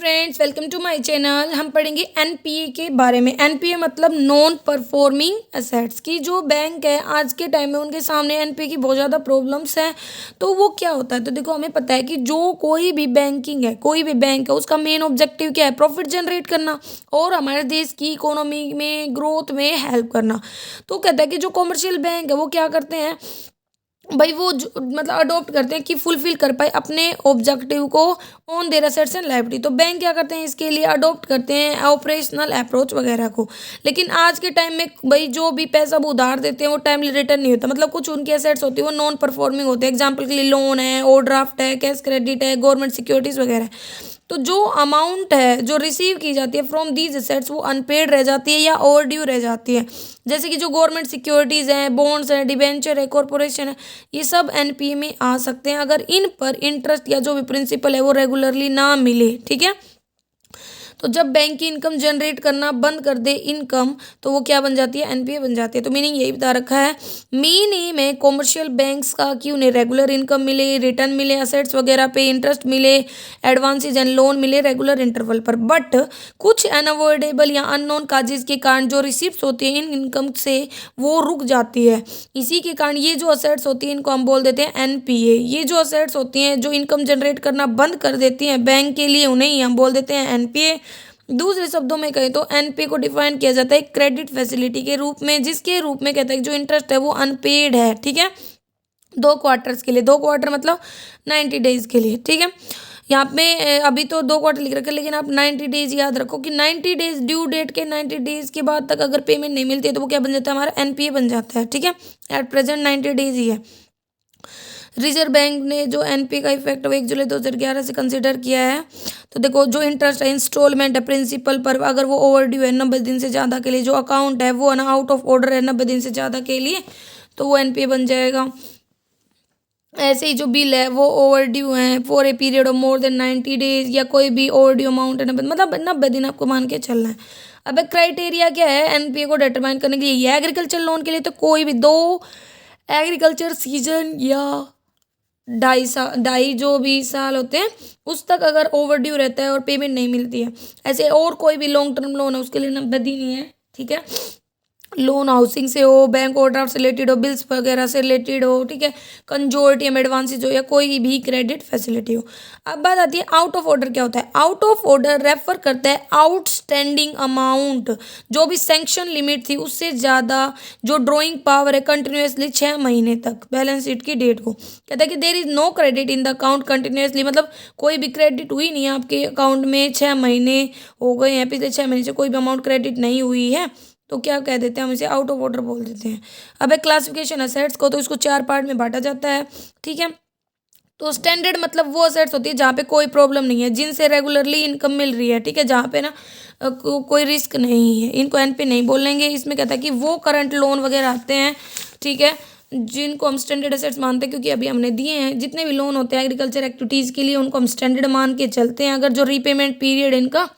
Friends, welcome to my channel. हम पढ़ेंगे NPA के बारे में। एनपीए मतलब नॉन परफॉर्मिंग एसेट्स की जो बैंक है आज के टाइम में उनके सामने एनपीए की बहुत ज़्यादा प्रॉब्लम्स हैं। तो वो क्या होता है, तो देखो हमें पता है कि जो कोई भी बैंकिंग है, कोई भी बैंक है, उसका मेन ऑब्जेक्टिव क्या है? प्रॉफिट जनरेट करना और हमारे देश की इकोनॉमी में ग्रोथ में हेल्प करना। तो कहता है कि जो कॉमर्शियल बैंक है वो क्या करते हैं भाई, वो मतलब अडॉप्ट करते हैं कि फुलफिल कर पाए अपने ऑब्जेक्टिव को on their assets and liability. तो बैंक क्या करते हैं, इसके लिए अडॉप्ट करते हैं ऑपरेशनल अप्रोच वगैरह को। लेकिन आज के टाइम में भाई जो भी पैसा वो उधार देते हैं वो टाइमली रिटर्न नहीं होता। मतलब कुछ उनके एसेट्स होती है वो नॉन परफॉर्मिंग होते हैं। एग्जाम्पल के लिए लोन है, ओवरड्राफ्ट है, कैश क्रेडिट है, गवर्नमेंट सिक्योरिटीज वगैरह। तो जो अमाउंट है जो रिसीव की जाती है फ्रॉम दीज एसेट्स वो अनपेड रह जाती है या ओवर ड्यू रह जाती है। जैसे कि जो गवर्नमेंट सिक्योरिटीज़ हैं, बॉन्ड्स हैं, डिबेंचर है, कॉरपोरेशन है, ये सब एनपीए में आ सकते हैं अगर इन पर इंटरेस्ट या जो भी प्रिंसिपल है वो रेगुलरली ना मिले। ठीक है, तो जब बैंक की इनकम जनरेट करना बंद कर दे इनकम, तो वो क्या बन जाती है? एनपीए बन जाती है। तो मीनिंग यही बता रखा है, मेन एम है कॉमर्शियल बैंक्स का कि उन्हें रेगुलर इनकम मिले, रिटर्न मिले, असेट्स वगैरह पे इंटरेस्ट मिले, एडवांसेज एंड लोन मिले रेगुलर इंटरवल पर। बट कुछ अनअवॉइडेबल या अननोन काजेज के कारण जो रिसिप्ट होती है इन इनकम से वो रुक जाती है। इसी के कारण ये जो असेट्स होती है इनको हम बोल देते हैं एनपीए। ये जो असेट्स होती हैं जो इनकम जनरेट करना बंद कर देती हैं बैंक के लिए, उन्हें ही हम बोल देते हैं एनपीए। दूसरे शब्दों में कहें तो एनपीए को डिफाइन किया जाता है क्रेडिट फैसिलिटी के रूप में, जिसके रूप में कहता है कि जो इंटरेस्ट है वो अनपेड है। ठीक है, 2 क्वार्टर्स के लिए। 2 क्वार्टर मतलब 90 डेज के लिए। ठीक है, यहाँ पे अभी तो 2 क्वार्टर लिख रखा है, लेकिन आप 90 डेज याद रखो कि 90 डेज ड्यू डेट के 90 डेज के बाद तक अगर पेमेंट नहीं मिलती है तो वो क्या बन जाता है? हमारा एनपीए बन जाता है। ठीक है, एट प्रेजेंट 90 डेज ही है। रिजर्व बैंक ने जो एनपीए का इफेक्ट 1 जुलाई 2011 से कंसिडर किया है। तो देखो जो इंटरेस्ट है, इंस्टॉलमेंट है प्रिंसिपल पर, अगर वो ओवर ड्यू है 90 दिन से ज़्यादा के लिए, जो अकाउंट है वो ना आउट ऑफ ऑर्डर है 90 दिन से ज़्यादा के लिए, तो वो एनपीए बन जाएगा। ऐसे ही जो बिल है वो ओवर ड्यू है for a period of more than 90 days, या कोई भी ओवर ड्यू अमाउंट है 90, मतलब 90 दिन आपको मान के चलना है। अब क्राइटेरिया क्या है एनपीए को डिटरमाइन करने के लिए? ये एग्रीकल्चर लोन के लिए तो कोई भी 2 एग्रीकल्चर सीजन या 2.5 जो भी साल होते हैं उस तक अगर ओवर ड्यू रहता है और पेमेंट नहीं मिलती है, ऐसे और कोई भी लॉन्ग टर्म लोन है उसके लिए 90 दिन ही है। ठीक है, लोन हाउसिंग से हो, बैंक ओवरड्राफ्ट से रिलेटेड हो, बिल्स वगैरह से रिलेटेड हो, ठीक है, कंजोर्टियम एडवांसेज हो, या कोई भी क्रेडिट फैसिलिटी हो। अब बात आती है आउट ऑफ ऑर्डर क्या होता है। आउट ऑफ ऑर्डर रेफर करता है आउटस्टैंडिंग अमाउंट, जो भी सैंक्शन लिमिट थी उससे ज़्यादा जो ड्रॉइंग पावर है कंटिन्यूसली 6 महीने तक बैलेंस शीट की डेट को। कहता है कि there is no credit in the account continuously, मतलब कोई भी क्रेडिट हुई नहीं है आपके अकाउंट में, 6 महीने हो गए हैं, पिछले 6 महीने से कोई भी अमाउंट क्रेडिट नहीं हुई है, तो क्या कह देते हैं हम इसे? आउट ऑफ ऑर्डर बोल देते हैं। अब एक क्लासिफिकेशन असेट्स को, तो इसको 4 पार्ट में बांटा जाता है। ठीक है, तो स्टैंडर्ड मतलब वो असेट्स होती है जहाँ पे कोई प्रॉब्लम नहीं है, जिनसे रेगुलरली इनकम मिल रही है। ठीक है, जहाँ पे ना कोई रिस्क नहीं है, इनको एनपीए नहीं बोलेंगे। इसमें कहता है कि वो करंट लोन वगैरह आते हैं, ठीक है, जिनको हम स्टैंडर्ड असेट्स मानते हैं, क्योंकि अभी हमने दिए हैं जितने भी लोन होते हैं एग्रीकल्चर एक्टिविटीज़ के लिए उनको हम स्टैंडर्ड मान के चलते हैं। अगर जो रीपेमेंट पीरियड इनका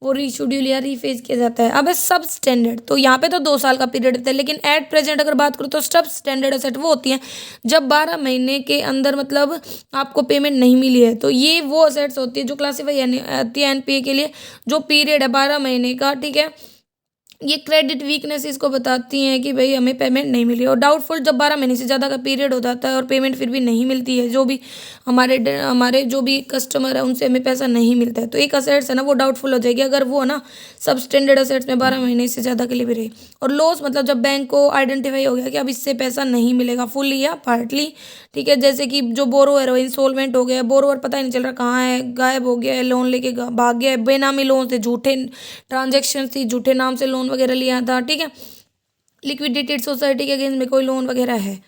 वो रीशेड्यूल या रीफेज किया जाता है। अब है सब स्टैंडर्ड, तो यहाँ पे तो 2 साल का पीरियड होता है, लेकिन एट प्रेजेंट अगर बात करूँ तो सब स्टैंडर्ड असेट वो होती हैं जब 12 महीने के अंदर मतलब आपको पेमेंट नहीं मिली है, तो ये वो असेट्स होती है जो क्लासीफाई होती है एनपीए के लिए, जो पीरियड है 12 महीने का। ठीक है, ये क्रेडिट वीकनेस इसको बताती हैं कि भाई हमें पेमेंट नहीं मिली। और डाउटफुल जब 12 महीने से ज़्यादा का पीरियड हो जाता है और पेमेंट फिर भी नहीं मिलती है, जो भी हमारे जो भी कस्टमर है उनसे हमें पैसा नहीं मिलता है, तो एक असेट्स है ना वो डाउटफुल हो जाएगी अगर वो ना सब स्टैंडर्ड असेट्स में 12 महीने से ज़्यादा के लिए भी रहे। और लॉस मतलब जब बैंक को आइडेंटिफाई हो गया कि अब इससे पैसा नहीं मिलेगा फुल्ली या पार्टली। ठीक है, जैसे कि जो बोरोवर है वो इंसॉल्वेंट हो गया, बोरोवर पता ही नहीं चल रहा कहाँ है, गायब हो गया है, लोन लेके भाग गया है, बेनामी लोन थे, झूठे ट्रांजेक्शन थी, झूठे नाम से लोन वगैरह लिया था। ठीक है, लिक्विडेटेड सोसाइटी के अगेंस्ट में कोई लोन वगैरह है,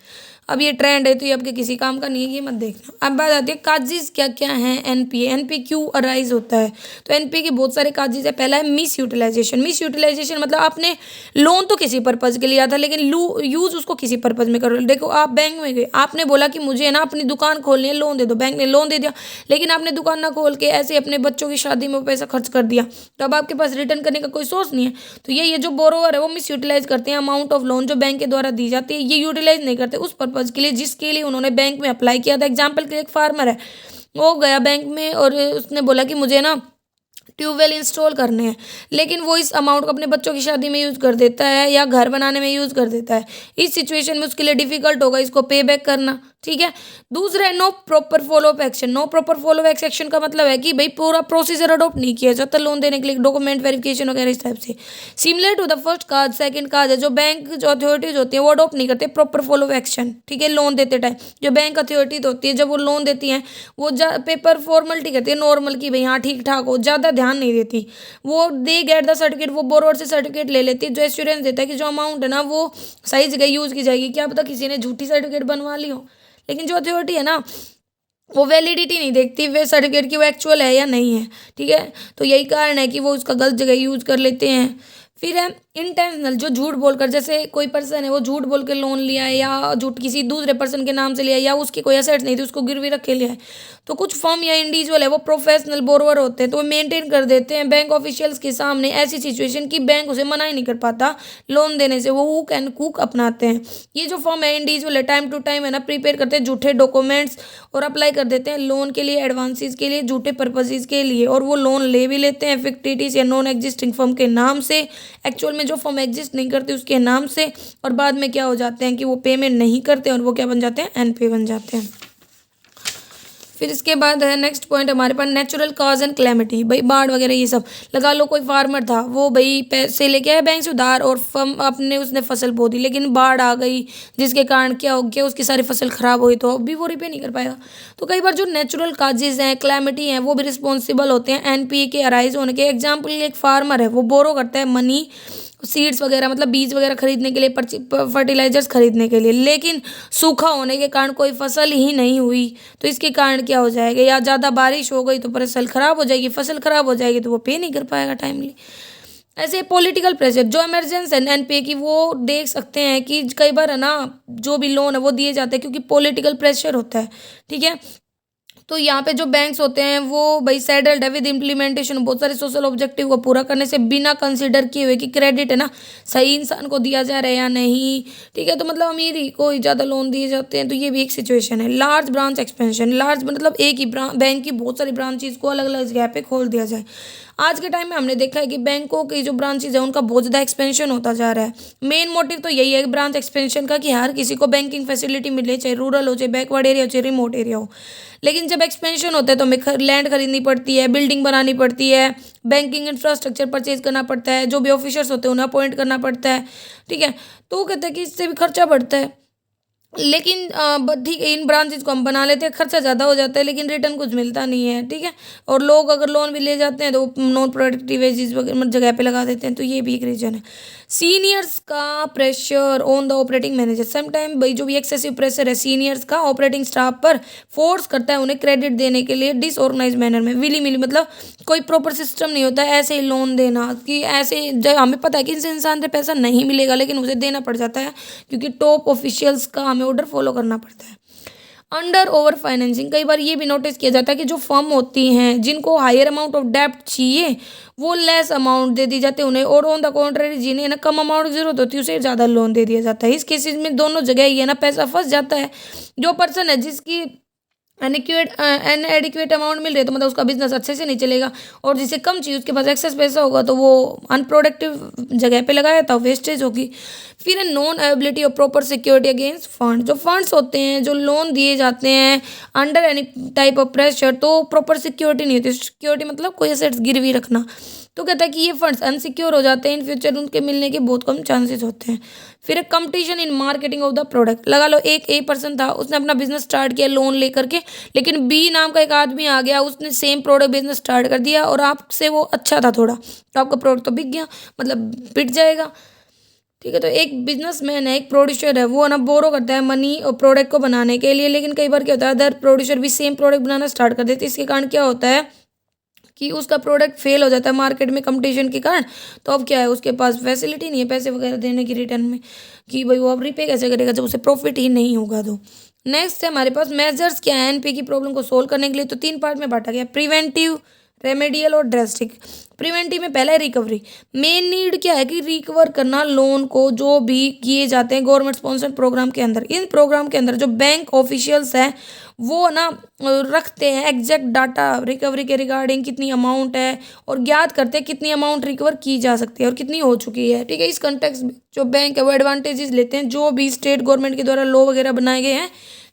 अब ये ट्रेंड है तो ये आपके किसी काम का नहीं है, ये मत देखना। अब बात आती है काजेज क्या क्या हैं एनपीए। एनपीए क्यों अराइज होता है? तो एनपीए के बहुत सारे काजेज है। पहला है मिस यूटिलाइजेशन। मिस यूटिलाइजेशन मतलब आपने लोन तो किसी पर्पज़ के लिए लिया था लेकिन यूज़ उसको किसी पर्पज़ में करो। देखो आप बैंक में गए, आपने बोला कि मुझे ना अपनी दुकान खोलनी है, लोन दे दो, बैंक ने लोन दे दिया, लेकिन आपने दुकान ना खोल के ऐसे अपने बच्चों की शादी में वो पैसा खर्च कर दिया, तो अब आपके पास रिटर्न करने का कोई सोर्स नहीं है। तो ये जो बोरोवर है वो मिस यूटिलाइज करते हैं अमाउंट ऑफ लोन जो बैंक के द्वारा दी जाती है, ये यूटिलाइज नहीं करते उस पर्पज़ के लिए जिसके लिए उन्होंने बैंक में अप्लाई किया था। एग्जाम्पल के लिए एक फार्मर है, वो गया बैंक में और उसने बोला कि मुझे ना ट्यूबवेल इंस्टॉल करने हैं, लेकिन वो इस अमाउंट को अपने बच्चों की शादी में यूज़ कर देता है या घर बनाने में यूज़ कर देता है। इस सिचुएशन में उसके लिए डिफिकल्ट होगा इसको पे बैक करना, ठीक है। दूसरा है no proper follow up action. No proper follow up action का मतलब है कि भाई पूरा प्रोसीजर अडॉप्ट नहीं किया जाता लोन देने के लिए, डॉक्यूमेंट वेरिफिकेशन वगैरह इस टाइप से। Similar to the first cause second cause है, जो बैंक जो अथॉरिटीज होती है वो अडॉप्ट नहीं करते प्रॉपर फॉलो अप एक्शन, ठीक है। लोन देते टाइम जो बैंक अथॉरिटीज होती है जब वो लोन देती हैं वो पेपर फॉर्मेलिटी करती है नॉर्मल की भाई हाँ ठीक ठाक हो, ज़्यादा ध्यान नहीं देती। वो दे गेट द सर्टिफिकेट, वो बोरोवर से सर्टिफिकेट ले लेती है जो एश्योरेंस देता है कि जो अमाउंट है ना वो सही जगह यूज़ की जाएगी। क्या पता किसी ने झूठी सर्टिफिकेट बनवा ली हो, लेकिन जो अथॉरिटी है ना वो वैलिडिटी नहीं देखती वे सर्टिफिकेट की वो एक्चुअल है या नहीं है, ठीक है। तो यही कारण है कि वो उसका गलत जगह यूज़ कर लेते हैं। फिर है इंटेंशनल, जो झूठ बोलकर, जैसे कोई पर्सन है वो झूठ बोल के लोन लिया है या झूठ किसी दूसरे पर्सन के नाम से लिया है या उसकी कोई एसेट्स नहीं थी उसको गिरवी रख के लिया है। तो कुछ फर्म या इंडिविजुअल है वो प्रोफेशनल बोरोवर होते हैं तो वो मेंटेन कर देते हैं बैंक ऑफिशियल्स के सामने ऐसी सिचुएशन कि बैंक उसे मना ही नहीं कर पाता लोन देने से, वो हुक एंड कुक अपनाते हैं। ये जो फर्म है इंडिविजुअल है टाइम टू टाइम है ना प्रिपेयर करते हैं झूठे डॉक्यूमेंट्स और अप्लाई कर देते हैं लोन के लिए, एडवांसेस के लिए, झूठे पर्पजेज के लिए, और वो लोन ले भी लेते हैं फिक्टिटिस या नॉन एग्जिस्टिंग फर्म के नाम से, एक्चुअल में जो फर्म एग्जिस्ट नहीं करती उसके नाम से। और बाद में क्या हो जाते हैं कि वो पेमेंट नहीं करते और वो क्या बन जाते हैं, एनपीए बन जाते हैं। फिर इसके बाद है नेक्स्ट पॉइंट हमारे पास नेचुरल कॉज एंड क्लैमिटी। भाई बाढ़ वगैरह ये सब लगा लो, कोई फार्मर था वो भाई पैसे लेके आया बैंक से उधार और फर्म अपने उसने फसल बो दी, लेकिन बाढ़ आ गई जिसके कारण क्या हो गया उसकी सारी फसल खराब हुई तो अभी वो रिपे नहीं कर पाएगा। तो कई बार जो नेचुरल काजेज हैं, क्लैमिटी हैं, वो भी रिस्पॉन्सिबल होते हैं एनपीए के अराइज होने के। एग्जाम्पल एक फार्मर है वो बोरो करता है मनी सीड्स वगैरह मतलब बीज वगैरह खरीदने के लिए, फर्टिलाइजर्स खरीदने के लिए, लेकिन सूखा होने के कारण कोई फसल ही नहीं हुई तो इसके कारण क्या हो जाएगा, या ज़्यादा बारिश हो गई तो फसल खराब हो जाएगी, फसल खराब हो जाएगी तो वो पे नहीं कर पाएगा टाइमली। ऐसे पॉलिटिकल प्रेशर, जो इमरजेंसी है एनपीए की वो देख सकते हैं कि कई बार है ना जो भी लोन है वो दिए जाते हैं क्योंकि पॉलिटिकल प्रेशर होता है, ठीक है। तो यहाँ पे जो बैंक्स होते हैं वो भाई सैडल्ड है विद इम्प्लीमेंटेशन बहुत सारे सोशल ऑब्जेक्टिव को पूरा करने से, बिना कंसिडर किए हुए कि क्रेडिट है ना सही इंसान को दिया जा रहा है या नहीं, ठीक है। तो मतलब अमीर ही को ही ज़्यादा लोन दिए जाते हैं, तो ये भी एक सिचुएशन है। लार्ज ब्रांच एक्सपेंशन, लार्ज मतलब एक ही बैंक की बहुत सारी ब्रांचेज को अलग अलग जगह पे खोल दिया जाए। आज के टाइम में हमने देखा है कि बैंकों की जो ब्रांचेज है उनका बहुत ज़्यादा एक्सपेंशन होता जा रहा है। मेन मोटिव तो यही है ब्रांच एक्सपेंशन का कि हर किसी को बैंकिंग फैसिलिटी मिले, चाहे रूरल हो, चाहे बैकवर्ड एरिया हो, चाहे रिमोट एरिया हो। लेकिन जब एक्सपेंशन होता है तो हमें लैंड खरीदनी पड़ती है, बिल्डिंग बनानी पड़ती है, बैंकिंग इंफ्रास्ट्रक्चर परचेज करना पड़ता है, जो भी ऑफिसर्स होते हैं उन्हें अपॉइंट करना पड़ता है, ठीक है। तो वो कहते हैं कि इससे भी खर्चा बढ़ता है। लेकिन ठीक है इन ब्रांचेज को हम बना लेते हैं, खर्चा ज़्यादा हो जाता है लेकिन रिटर्न कुछ मिलता नहीं है, ठीक है। और लोग अगर लोन भी ले जाते हैं तो नॉन प्रोडक्टिव वेजेस वगैरह जगह पे लगा देते हैं, तो ये भी एक रीज़न है। सीनियर्स का pressure on the operating manager, sometime भाई जो भी एक्सेसिव प्रेशर है सीनियर्स का ऑपरेटिंग स्टाफ पर फोर्स करता है उन्हें क्रेडिट देने के लिए डिसऑर्गेनाइज मैनर में, विली मिली मतलब कोई प्रॉपर सिस्टम नहीं होता है, ऐसे ही लोन देना कि ऐसे जब हमें पता है कि इस इंसान से पैसा नहीं मिलेगा लेकिन उसे देना पड़ जाता है क्योंकि टॉप ऑफिशियल्स का हमें ऑर्डर फॉलो करना पड़ता है। अंडर ओवर फाइनेंसिंग, कई बार ये भी नोटिस किया जाता है कि जो फर्म होती हैं जिनको हायर अमाउंट ऑफ डेप्ट चाहिए वो लेस अमाउंट दे दी जाती है उन्हें, और ऑन द कॉन्ट्ररी जिन्हें ना कम अमाउंट की जरूरत होती है उसे ज़्यादा लोन दे दिया जाता है। इस केसेस में दोनों जगह ये ना पैसा फंस जाता है। जो पर्सन है जिसकी एडिक्वेट अमाउंट मिल रही है तो मतलब उसका बिजनेस अच्छे से नहीं चलेगा, और जिसे कम चाहिए उसके पास एक्सेस पैसा होगा तो वो अनप्रोडक्टिव जगह पे लगाया था वेस्टेज होगी। फिर non availability of proper security against fund, जो फंड्स होते हैं जो लोन दिए जाते हैं under any type of pressure तो प्रॉपर सिक्योरिटी नहीं होती। सिक्योरिटी मतलब कोई एसेट्स गिरवी रखना, तो कहता है कि ये फंड्स अनसिक्योर हो जाते हैं, इन फ्यूचर उनके मिलने के बहुत कम चांसेस होते हैं। फिर एक competition in marketing of the product, लगा लो एक ए पर्सन था उसने अपना बिजनेस स्टार्ट किया लोन लेकर के, लेकिन बी नाम का एक आदमी आ गया उसने सेम प्रोडक्ट बिजनेस स्टार्ट कर दिया और आपसे वो अच्छा था थोड़ा तो आपका प्रोडक्ट तो बिक गया मतलब बिक जाएगा, ठीक है। तो एक बिजनेसमैन है एक प्रोड्यूसर है वो ना बोरो करता है मनी और प्रोडक्ट को बनाने के लिए, लेकिन कई बार क्या होता है अदर प्रोड्यूसर भी सेम प्रोडक्ट बनाना स्टार्ट कर देते हैं। इसके कारण क्या होता है कि उसका प्रोडक्ट फेल हो जाता है मार्केट में कंपटीशन के कारण। तो अब क्या है उसके पास फैसिलिटी नहीं है पैसे वगैरह देने की रिटर्न में कि भाई वो अब रिपे कैसे करेगा जब उसे प्रॉफिट ही नहीं होगा। तो नेक्स्ट है हमारे पास मेजर्स क्या है एनपी की प्रॉब्लम को सोल्व करने के लिए, तो 3 पार्ट में बांटा गया, प्रिवेंटिव, रेमेडियल और ड्रेस्टिक। प्रिवेंटिव में पहला है रिकवरी। मेन नीड क्या है कि रिकवर करना लोन को जो भी किए जाते हैं गवर्नमेंट स्पॉन्सर्ड प्रोग्राम के अंदर। इन प्रोग्राम के अंदर जो बैंक ऑफिशियल्स हैं वो ना रखते हैं एग्जैक्ट डाटा रिकवरी के रिगार्डिंग, कितनी अमाउंट है, और ज्ञात करते हैं कितनी अमाउंट रिकवर की जा सकती है और कितनी हो चुकी है। ठीक है, इस कंटेक्स्ट में जो बैंक है वो एडवांटेजेस लेते हैं जो भी स्टेट गवर्नमेंट के द्वारा लॉ वगैरह बनाए गए हैं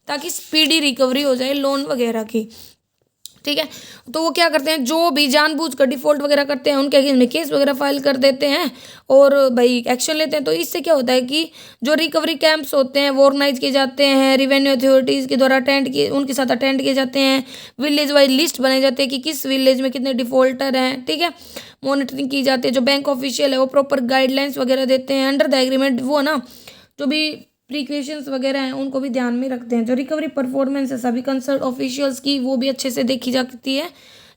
ताकि स्पीडी रिकवरी हो जाए लोन वगैरह की। ठीक है, तो वो क्या करते हैं, जो भी जानबूझकर डिफॉल्ट वगैरह करते हैं उनके अगेंस्ट में केस वगैरह फाइल कर देते हैं और भाई एक्शन लेते हैं। तो इससे क्या होता है कि जो रिकवरी कैंप्स होते हैं वो ऑर्गेनाइज किए जाते हैं, रेवेन्यू अथॉरिटीज़ के द्वारा अटेंड किए, उनके साथ अटेंड किए जाते हैं, विलेज वाइज लिस्ट बनाई जाती है कि किस विलेज में कितने डिफॉल्टर हैं। ठीक है, मॉनिटरिंग की जाती है, जो बैंक ऑफिशियल है वो प्रॉपर गाइडलाइंस वगैरह देते हैं अंडर द एग्रीमेंट। वो ना जो भी प्रिकॉशंस वगैरह हैं उनको भी ध्यान में रखते हैं। जो रिकवरी परफॉर्मेंस है सभी कंसर्न ऑफिशियल्स की वो भी अच्छे से देखी जाती है।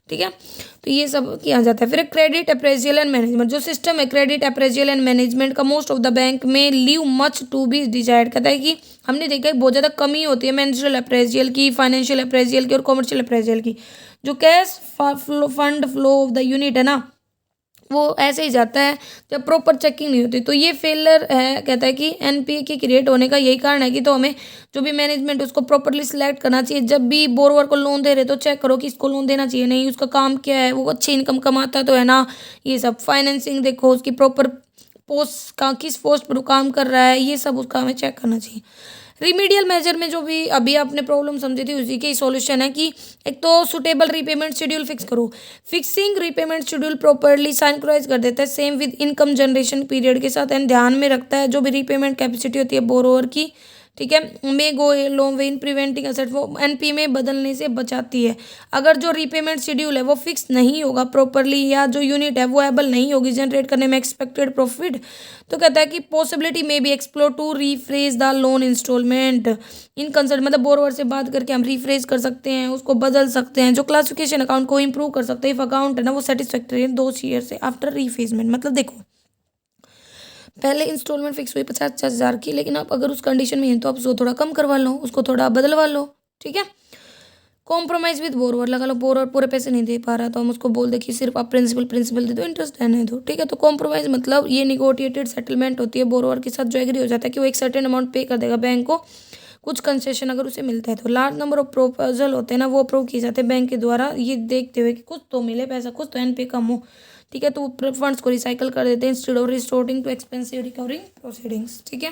ठीक है, तो ये सब किया जाता है। फिर क्रेडिट अप्रेजियल एंड मैनेजमेंट, जो सिस्टम है क्रेडिट अप्रेजियल एंड मैनेजमेंट का मोस्ट ऑफ द बैंक में leave much to be desired. कहता है कि हमने देखा है बहुत ज़्यादा कमी होती है मैनेजरल अप्रेजियल की, फाइनेंशियल अप्रेजियल की और कॉमर्शियल अप्रेजियल की। जो cash fund flow of the unit है ना वो ऐसे ही जाता है जब प्रॉपर चेकिंग नहीं होती। तो ये फेलर है, कहता है कि एनपीए के क्रिएट होने का यही कारण है कि तो हमें जो भी मैनेजमेंट उसको प्रॉपरली सिलेक्ट करना चाहिए। जब भी बोरोवर को लोन दे रहे तो चेक करो कि इसको लोन देना चाहिए नहीं, उसका काम क्या है, वो अच्छी इनकम कमाता तो है ना, ये सब फाइनेंसिंग देखो, उसकी प्रॉपर पोस्ट का किस पोस्ट पर काम कर रहा है, ये सब उसका हमें चेक करना चाहिए। रिमीडियल मेजर में जो भी अभी आपने प्रॉब्लम समझी थी उसी के सॉल्यूशन है कि एक तो सुटेबल रीपेमेंट शेड्यूल फिक्स करो। Fixing repayment schedule properly synchronise कर देता है same with income generation period के साथ एंड ध्यान में रखता है जो भी रीपेमेंट कैपेसिटी होती है बोरोवर की। ठीक है, may go long way in preventing asset, वो एनपी में बदलने से बचाती है। अगर जो रीपेमेंट शेड्यूल है वो फिक्स नहीं होगा प्रॉपरली या जो यूनिट है वो एबल नहीं होगी जनरेट करने में एक्सपेक्टेड प्रॉफिट, तो कहता है कि पॉसिबिलिटी में be explore to rephrase the loan instalment in consult, मतलब बोरोवर से बात करके हम रीफ्रेज कर सकते हैं, उसको बदल सकते हैं, जो क्लासिफिकेशन अकाउंट को इंप्रूव कर सकते हैं इफ अकाउंट है ना वो सेटिस्फैक्टरी है 2 ईयर से आफ्टर रीफेजमेंट। मतलब देखो पहले इंस्टॉलमेंट फिक्स हुई 50,000 की, लेकिन आप अगर उस कंडीशन में हैं तो आप उसको थोड़ा कम करवा लो, उसको थोड़ा बदलवा लो। ठीक है, कॉम्प्रोमाइज़ विद बोरोवर, लगा लो बोरोवर पूरे पैसे नहीं दे पा रहा तो हम उसको बोल दे कि सिर्फ आप प्रिंसिपल दे दो, इंटरेस्ट रहने दो। ठीक है, तो कॉम्प्रोमाइज़ मतलब ये निगोटिएटेड सेटलमेंट होती है बोरोवर के साथ जो एग्री हो जाता है कि वो एक सर्टेन अमाउंट पे कर देगा बैंक को, कुछ कंसेशन अगर उसे मिलता है तो। लार्ज नंबर ऑफ प्रोपोजल होते हैं ना वो अप्रूव किए जाते हैं बैंक के द्वारा, ये देखते हुए कि कुछ तो मिले पैसा, कुछ तो एनपीए कम हो। ठीक है, तो वो फंड्स को रिसाइकल कर देते हैं instead of restoring too expensive recovering proceedings. ठीक है,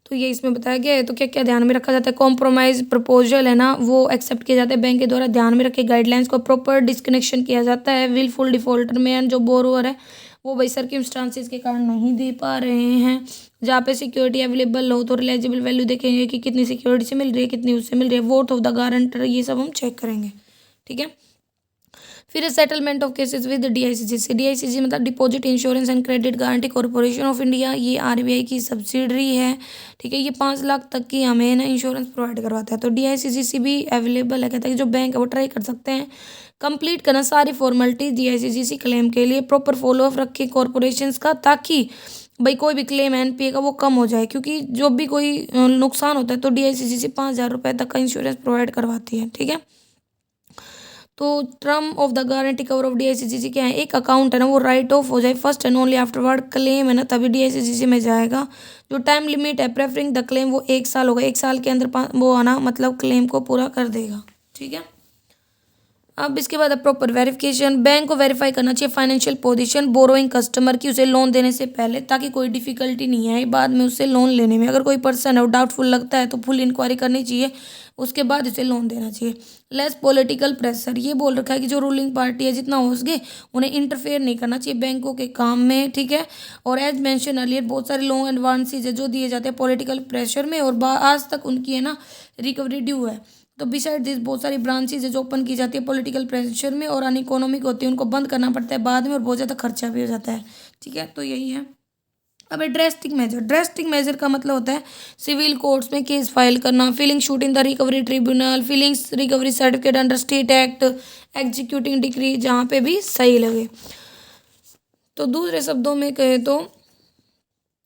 तो ये इसमें बताया गया है। तो क्या क्या ध्यान में रखा जाता है, कॉम्प्रोमाइज़ प्रपोजल है ना वो एक्सेप्ट किया जाता है बैंक के द्वारा, ध्यान में रखे गाइडलाइंस को प्रॉपर डिस्कनेक्शन किया जाता है विलफुल डिफॉल्टर में, एंड जो बोरोवर है वो भाई सर्कमस्टांसिस के कारण नहीं दे पा रहे हैं, जहाँ पे सिक्योरिटी अवेलेबल हो तो रिलायजेबल वैल्यू देखेंगे कि कितनी सिक्योरिटी से मिल रही है, कितनी उससे मिल रही है, वोट ऑफ द गारंटर, ये सब हम चेक करेंगे। ठीक है, फिर सेटलमेंट ऑफ केसेस विद डीआईसीजी। डीआईसीजी मतलब deposit insurance and credit guarantee corporation of India, ये आरबीआई की सब्सिडरी है। ठीक है, ये 5 लाख तक की हमें ना इंश्योरेंस प्रोवाइड करवाता है। तो डीआईसीजी भी अवेलेबल है, कहता है कि जो बैंक है वो ट्राई कर सकते हैं कंप्लीट करना सारी फॉर्मेलिटी डीआईसीजी क्लेम के लिए, प्रॉपर फॉलो अप रखें कॉर्पोरेशंस का ताकि भाई कोई भी क्लेम एनपीए का वो कम हो जाए, क्योंकि जो भी कोई नुकसान होता है तो डीआईसीजी से 5,000 रुपये तक का इंश्योरेंस प्रोवाइड करवाती है। ठीक है, तो term of the guarantee cover of DICGC क्या है, एक अकाउंट है ना वो राइट ऑफ हो जाए first and only afterward claim है ना तभी डीआईसीजीसी में जाएगा। जो टाइम लिमिट है प्रेफरिंग द क्लेम वो 1 साल होगा, 1 साल के अंदर वो आना मतलब क्लेम को पूरा कर देगा। ठीक है, अब इसके बाद प्रॉपर वेरिफिकेशन, बैंक को वेरीफाई करना चाहिए फाइनेंशियल पोजीशन बोरोइंग कस्टमर की उसे लोन देने से पहले, ताकि कोई डिफिकल्टी नहीं आए बाद में उससे लोन लेने में। अगर कोई पर्सन है वो डाउटफुल लगता है तो फुल इंक्वायरी करनी चाहिए, उसके बाद उसे लोन देना चाहिए। लेस पॉलिटिकल प्रेशर, ये बोल रखा है कि जो रूलिंग पार्टी है जितना हो सके उन्हें इंटरफेयर नहीं करना चाहिए बैंकों के काम में। ठीक है, और एज मेंशन अर्लियर बहुत सारे लोन एडवांसेज है जो दिए जाते हैं पॉलिटिकल प्रेशर में और आज तक उनकी है ना रिकवरी ड्यू है। तो बिसाइड दिस बहुत सारी ब्रांचेज है जो ओपन की जाती है पॉलिटिकल प्रेशर में और अनइकोनॉमिक होती है, उनको बंद करना पड़ता है बाद में और बहुत ज़्यादा खर्चा भी हो जाता है। ठीक है, तो यही है। अब ड्रेस्टिक मेजर, ड्रेस्टिक मेजर का मतलब होता है सिविल कोर्ट्स में केस फाइल करना, filing suit in the recovery tribunal, filings recovery certificate under state act, executing decree, जहाँ पे भी सही लगे। तो दूसरे शब्दों में कहे तो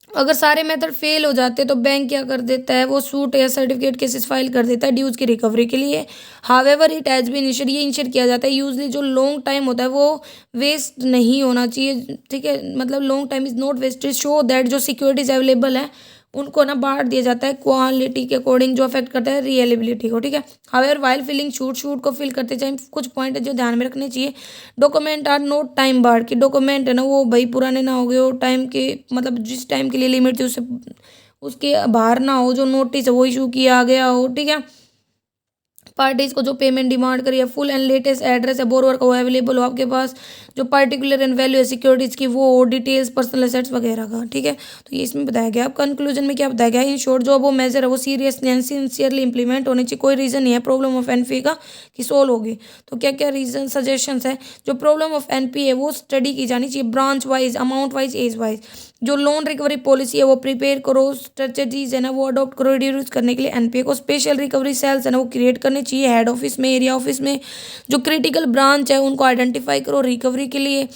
अगर सारे मेथड फेल हो जाते तो बैंक क्या कर देता है, वो सूट या सर्टिफिकेट केसेस फाइल कर देता है ड्यूज की रिकवरी के लिए। However it has been ensure, ये इंश्योर किया जाता है यूजली जो लॉन्ग टाइम होता है वो वेस्ट नहीं होना चाहिए, ठीक है, मतलब long time is not wasted, so that जो सिक्योरिटीज अवेलेबल है उनको ना बांट दिया जाता है क्वालिटी के अकॉर्डिंग, जो अफेक्ट करता है रियलेबिलिटी को, ठीक है। हावेवर वाइल फिलिंग शूट को फिल करते टाइम कुछ पॉइंट है जो ध्यान में रखने चाहिए। Document are not time barred, कि डॉक्यूमेंट है ना वो भाई पुराने ना हो गए हो, टाइम के मतलब जिस टाइम के लिए लिमिट थी उससे उसके बाहर ना हो, जो नोटिस है वो इशू किया गया हो, ठीक है। पार्टीज को जो पेमेंट डिमांड करिए, फुल एंड लेटेस्ट एड्रेस है बोरोवर का वो अवेलेबल हो आपके पास, जो पर्टिकुलर एंड वैल्यू है सिक्योरिटीज की वो डिटेल्स पर्सनल एसेट्स वगैरह का, ठीक है। तो ये इसमें बताया गया। अब कंक्लूजन में क्या बताया गया, इन शॉर्ट जो वो मेजर है वो सीरियसली एंड सिंसियरली इंप्लीमेंट होने चाहिए। कोई रीज़न नहीं है प्रॉब्लम ऑफ एनपी का कि सोल्व होगी। तो क्या क्या रीजन सजेशंस है, जो प्रॉब्लम ऑफ एनपी है वो स्टडी की जानी चाहिए branch wise, amount wise, age wise. जो लोन रिकवरी पॉलिसी है वो प्रिपेयर करो, स्ट्रेटजीज है ना वो अडॉप्ट करो रिड्यूस करने के लिए एनपीए को। स्पेशल रिकवरी सेल्स है ना वो क्रिएट करने चाहिए हेड ऑफिस में, एरिया ऑफिस में। जो क्रिटिकल ब्रांच है उनको आइडेंटिफाई करो रिकवरी के लिए।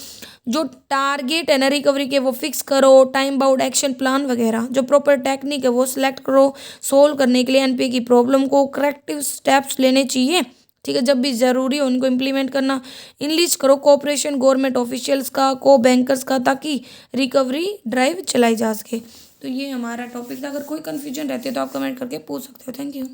जो टारगेट है ना रिकवरी के वो फिक्स करो, टाइम बाउंड एक्शन प्लान वगैरह। जो प्रॉपर टेक्निक है वो सिलेक्ट करो सोल्व करने के लिए एनपीए की प्रॉब्लम को। करेक्टिव स्टेप्स लेने चाहिए, ठीक है, जब भी ज़रूरी हो उनको इम्प्लीमेंट करना। इनलिस्ट करो कोऑपरेशन गवर्नमेंट ऑफिशियल्स का, को बैंकर्स का, ताकि रिकवरी ड्राइव चलाई जा सके। तो ये हमारा टॉपिक था। अगर कोई कन्फ्यूजन रहती है तो आप कमेंट करके पूछ सकते हो। Thank you.